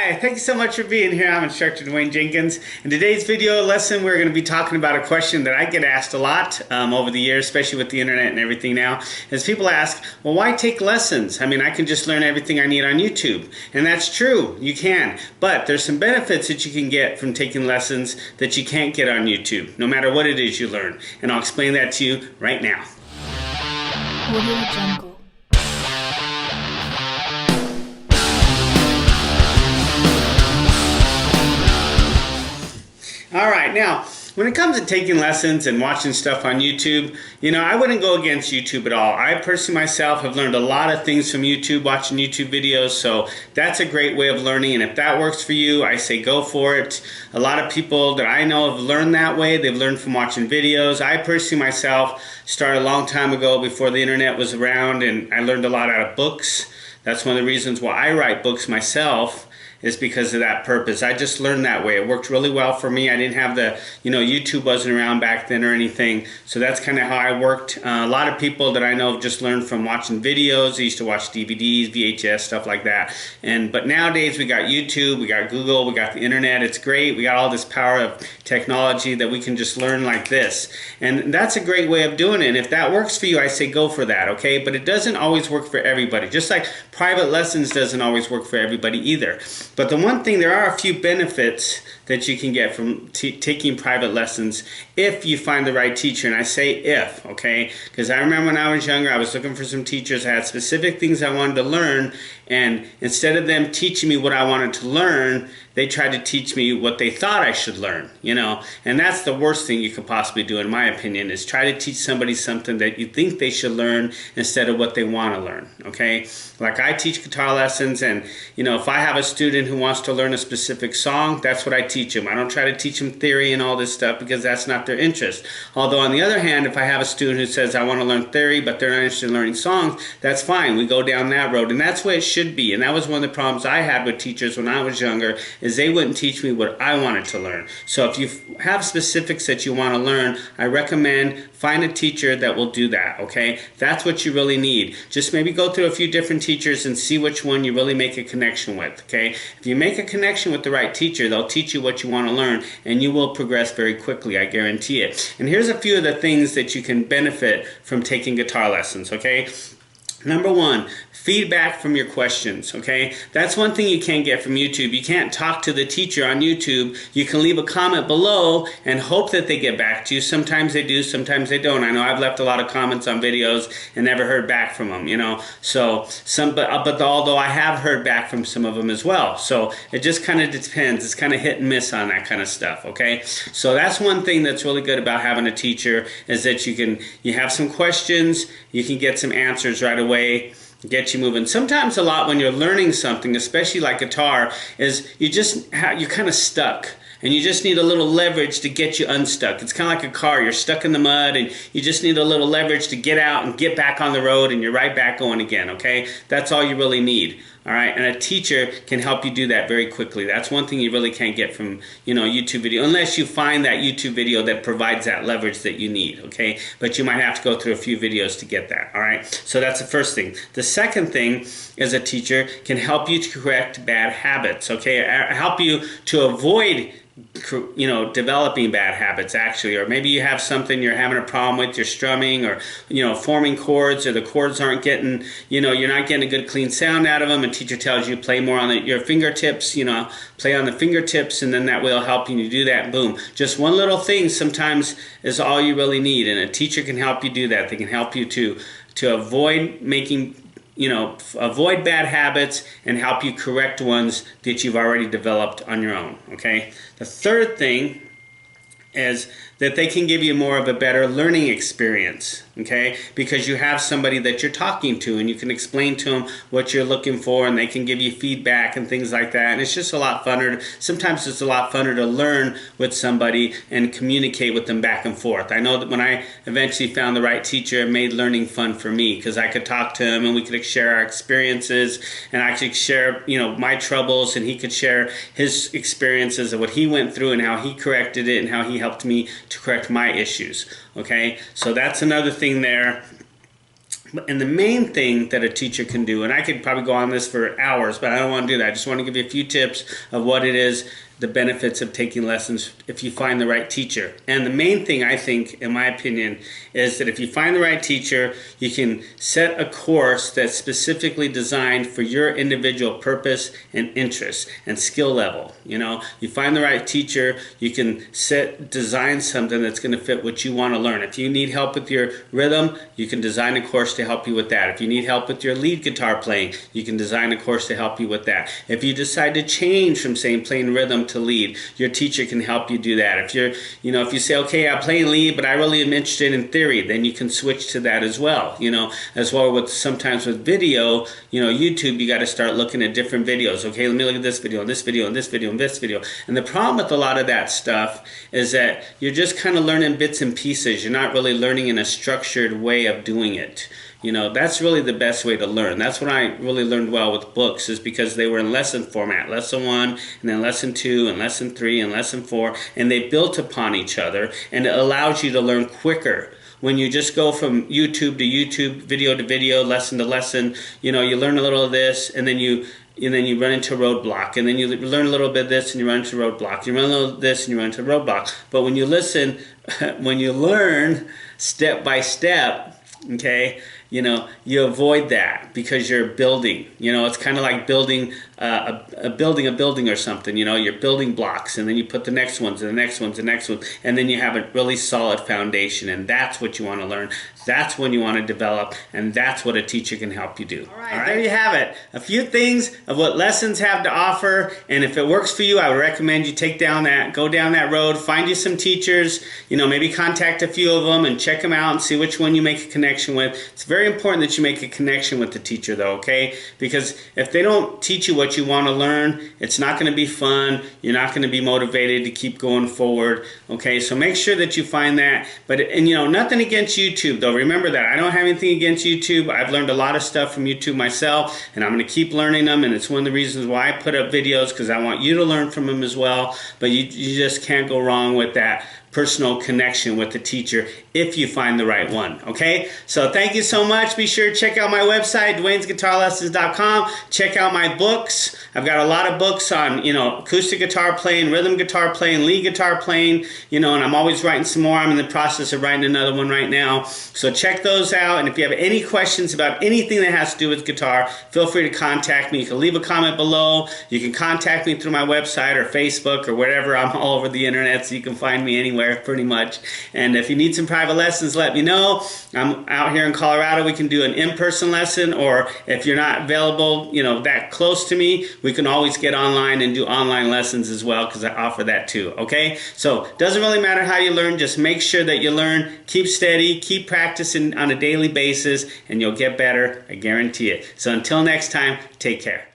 Hi, thank you so much for being here. I'm instructor Dwayne Jenkins. In today's video lesson, we're going to be talking about a question that I get asked a lot over the years, especially with the internet and everything now, is people ask, well, why take lessons? I mean, I can just learn everything I need on YouTube. And that's true, you can. But there's some benefits that you can get from taking lessons that you can't get on YouTube, no matter what it is you learn. And I'll explain that to you right now. Audio Jungle. Alright, now, when it comes to taking lessons and watching stuff on YouTube, I wouldn't go against YouTube at all. I personally myself have learned a lot of things from YouTube, watching YouTube videos, so that's a great way of learning, and if that works for you, I say go for it. A lot of people that I know have learned that way. They've learned from watching videos. I personally myself started a long time ago before the internet was around, and I learned a lot out of books. That's one of the reasons why I write books myself, is because of that purpose. I just learned that way. It worked really well for me. I didn't have the, YouTube wasn't around back then or anything. So that's kind of how I worked. A lot of people that I know have just learned from watching videos. They used to watch DVDs, VHS, stuff like that. But nowadays we got YouTube, we got Google, we got the internet. It's great. We got all this power of technology that we can just learn like this. And that's a great way of doing it. And if that works for you, I say go for that, okay? But it doesn't always work for everybody. Just like private lessons doesn't always work for everybody either. But the one thing, there are a few benefits that you can get from taking private lessons if you find the right teacher. And I say if, okay? Because I remember when I was younger, I was looking for some teachers. I had specific things I wanted to learn, and instead of them teaching me what I wanted to learn, they tried to teach me what they thought I should learn, And that's the worst thing you could possibly do, in my opinion, is try to teach somebody something that you think they should learn instead of what they want to learn, okay? Like I teach guitar lessons, and, if I have a student who wants to learn a specific song, that's what I teach them. I don't try to teach them theory and all this stuff because that's not their interest. Although, on the other hand, if I have a student who says, I want to learn theory, but they're not interested in learning songs, that's fine. We go down that road, and that's what it should be. And that was one of the problems I had with teachers when I was younger, is they wouldn't teach me what I wanted to learn. So if you have specifics that you want to learn, I recommend find a teacher that will do that, okay? That's what you really need. Just maybe go through a few different teachers and see which one you really make a connection with, okay? If you make a connection with the right teacher, they'll teach you what you want to learn, and you will progress very quickly, I guarantee it. And here's a few of the things that you can benefit from taking guitar lessons, okay? Number one, feedback from your questions, okay? That's one thing you can't get from YouTube. You can't talk to the teacher on YouTube. You can leave a comment below and hope that they get back to you. Sometimes they do, sometimes they don't. I know I've left a lot of comments on videos and never heard back from them, So, but although I have heard back from some of them as well. So it just kind of depends. It's kind of hit and miss on that kind of stuff, okay? So that's one thing that's really good about having a teacher, is that you have some questions, you can get some answers right away, get you moving. Sometimes a lot when you're learning something, especially like guitar, is you're kind of stuck. And you just need a little leverage to get you unstuck. It's kind of like a car. You're stuck in the mud, and you just need a little leverage to get out and get back on the road, and you're right back going again, okay? That's all you really need, all right? And a teacher can help you do that very quickly. That's one thing you really can't get from, YouTube video, unless you find that YouTube video that provides that leverage that you need, okay? But you might have to go through a few videos to get that, all right? So that's the first thing. The second thing is a teacher can help you to correct bad habits, okay? Help you to avoid developing bad habits, actually. Or maybe you have something you're having a problem with, you're strumming, or forming chords, or the chords aren't getting, you're not getting a good clean sound out of them, and teacher tells you play more on your fingertips, play on the fingertips, and then that will help you to do that. Boom. Just one little thing sometimes is all you really need, and a teacher can help you do that. They can help you to avoid making avoid bad habits and help you correct ones that you've already developed on your own, okay? The third thing is that they can give you more of a better learning experience, okay? Because you have somebody that you're talking to, and you can explain to them what you're looking for, and they can give you feedback and things like that. And it's just a lot funner. Sometimes it's a lot funner to learn with somebody and communicate with them back and forth. I know that when I eventually found the right teacher, it made learning fun for me, because I could talk to him and we could share our experiences, and I could share, my troubles, and he could share his experiences of what he went through and how he corrected it and how he helped me to correct my issues, okay? So that's another thing there And the main thing that a teacher can do, and I could probably go on this for hours, but I don't want to do that. I just want to give you a few tips of what it is, the benefits of taking lessons if you find the right teacher. And the main thing, I think, in my opinion, is that if you find the right teacher, you can set a course that's specifically designed for your individual purpose and interest and skill level. You know, you find the right teacher, you can design something that's going to fit what you want to learn. If you need help with your rhythm, you can design a course to help you with that. If you need help with your lead guitar playing, you can design a course to help you with that. If you decide to change from saying playing rhythm to lead, your teacher can help you do that. If you're, if you say, okay, I'm playing lead, but I really am interested in theory, then you can switch to that as well. As well with sometimes with video, YouTube, you got to start looking at different videos. Okay, let me look at this video, and this video, and this video, and this video. And the problem with a lot of that stuff is that you're just kind of learning bits and pieces. You're not really learning in a structured way of doing it. That's really the best way to learn. That's what I really learned well with books, is because they were in lesson format. Lesson 1, and then lesson 2, and lesson 3, and lesson 4, and they built upon each other, and it allows you to learn quicker. When you just go from YouTube to YouTube, video to video, lesson to lesson, you learn a little of this, and then you run into a roadblock, and then you learn a little bit of this and you run into a roadblock. You run a little of this and you run into a roadblock. But when you listen, when you learn step by step, okay, you avoid that because you're building. It's kind of like building a building or something. You're building blocks, and then you put the next ones and the next ones and the next one, and then you have a really solid foundation, and that's what you want to learn. That's when you want to develop, and that's what a teacher can help you do. All right, there you have it. A few things of what lessons have to offer, and if it works for you, I would recommend you go down that road, find you some teachers, maybe contact a few of them and check them out and see which one you make a connection with. It's very important that you make a connection with the teacher, though, okay? Because if they don't teach you what you want to learn, it's not going to be fun. You're not going to be motivated to keep going forward, okay? So make sure that you find that. And nothing against YouTube, though. Remember that. I don't have anything against YouTube. I've learned a lot of stuff from YouTube myself, and I'm going to keep learning them, and it's one of the reasons why I put up videos, because I want you to learn from them as well. But you just can't go wrong with that personal connection with the teacher if you find the right one, okay? So thank you so much. Be sure to check out my website, Dwayne'sGuitarLessons.com. Check out my books. I've got a lot of books on, acoustic guitar playing, rhythm guitar playing, lead guitar playing, and I'm always writing some more. I'm in the process of writing another one right now. So check those out, and if you have any questions about anything that has to do with guitar, feel free to contact me. You can leave a comment below. You can contact me through my website or Facebook or wherever. I'm all over the internet, so you can find me anywhere pretty much. And if you need some private lessons, let me know. I'm out here in Colorado. We can do an in-person lesson, or if you're not available, that close to me, we can always get online and do online lessons as well, because I offer that too, okay? So it doesn't really matter how you learn, just make sure that you learn, keep steady, keep practicing on a daily basis, and you'll get better, I guarantee it. So until next time, take care.